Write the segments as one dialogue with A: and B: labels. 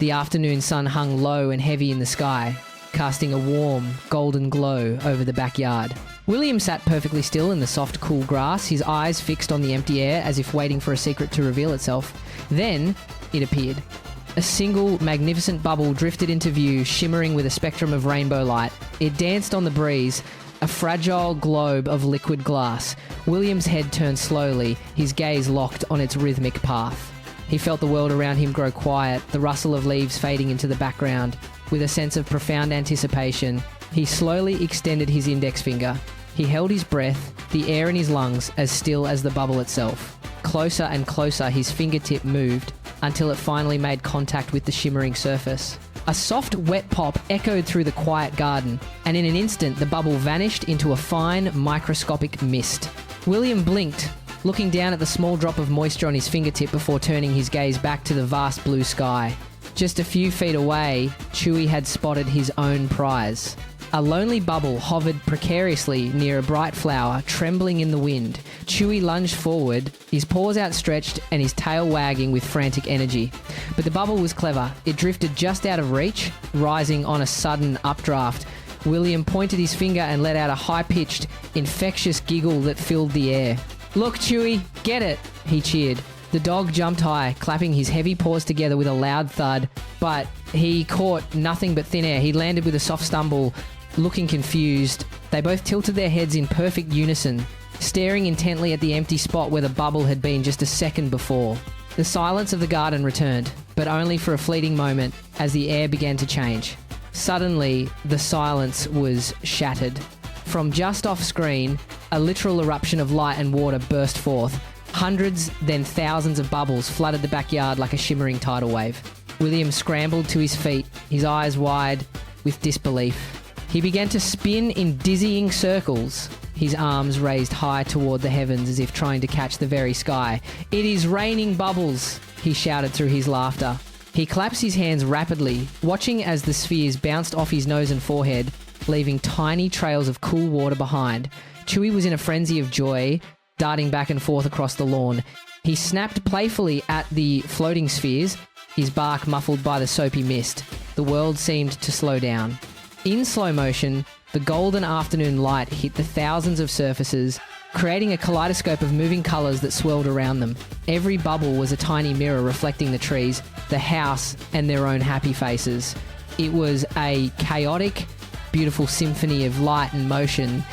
A: The afternoon sun hung low and heavy in the sky, casting a warm, golden glow over the backyard. William sat perfectly still in the soft, cool grass, his eyes fixed on the empty air as if waiting for a secret to reveal itself. Then it appeared. A single, magnificent bubble drifted into view, shimmering with a spectrum of rainbow light. It danced on the breeze, a fragile globe of liquid glass. William's head turned slowly, his gaze locked on its rhythmic path. He felt the world around him grow quiet, the rustle of leaves fading into the background. With a sense of profound anticipation, he slowly extended his index finger. He held his breath, the air in his lungs as still as the bubble itself. Closer and closer his fingertip moved until it finally made contact with the shimmering surface. A soft, wet pop echoed through the quiet garden, and in an instant the bubble vanished into a fine, microscopic mist. William blinked, looking down at the small drop of moisture on his fingertip before turning his gaze back to the vast blue sky. Just a few feet away, Chewy had spotted his own prize. A lonely bubble hovered precariously near a bright flower, trembling in the wind. Chewy lunged forward, his paws outstretched and his tail wagging with frantic energy. But the bubble was clever. It drifted just out of reach, rising on a sudden updraft. William pointed his finger and let out a high-pitched, infectious giggle that filled the air. "Look, Chewy, get it!" he cheered. The dog jumped high, clapping his heavy paws together with a loud thud, but he caught nothing but thin air. He landed with a soft stumble, looking confused. They both tilted their heads in perfect unison, staring intently at the empty spot where the bubble had been just a second before. The silence of the garden returned, but only for a fleeting moment as the air began to change. Suddenly, the silence was shattered. From just off screen, a literal eruption of light and water burst forth. Hundreds, then thousands of bubbles flooded the backyard like a shimmering tidal wave. William scrambled to his feet, his eyes wide with disbelief. He began to spin in dizzying circles, his arms raised high toward the heavens as if trying to catch the very sky. "It is raining bubbles," he shouted through his laughter. He claps his hands rapidly, watching as the spheres bounced off his nose and forehead, leaving tiny trails of cool water behind. Chewy was in a frenzy of joy, darting back and forth across the lawn. He snapped playfully at the floating spheres, his bark muffled by the soapy mist. The world seemed to slow down. In slow motion, the golden afternoon light hit the thousands of surfaces, creating a kaleidoscope of moving colours that swirled around them. Every bubble was a tiny mirror reflecting the trees, the house, and their own happy faces. It was a chaotic, beautiful symphony of light and motion.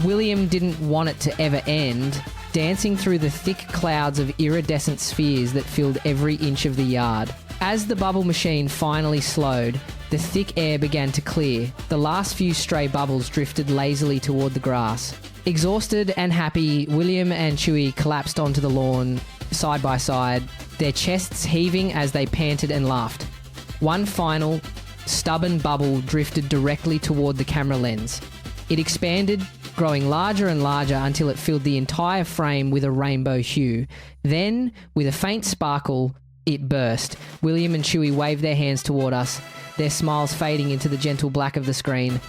A: William didn't want it to ever end, dancing through the thick clouds of iridescent spheres that filled every inch of the yard. As the bubble machine finally slowed, the thick air began to clear. The last few stray bubbles drifted lazily toward the grass. Exhausted and happy, William and Chewy collapsed onto the lawn, side by side, their chests heaving as they panted and laughed. One final, stubborn bubble drifted directly toward the camera lens. It expanded, growing larger and larger until it filled the entire frame with a rainbow hue. Then, with a faint sparkle, it burst. William and Chewy waved their hands toward us, their smiles fading into the gentle black of the screen.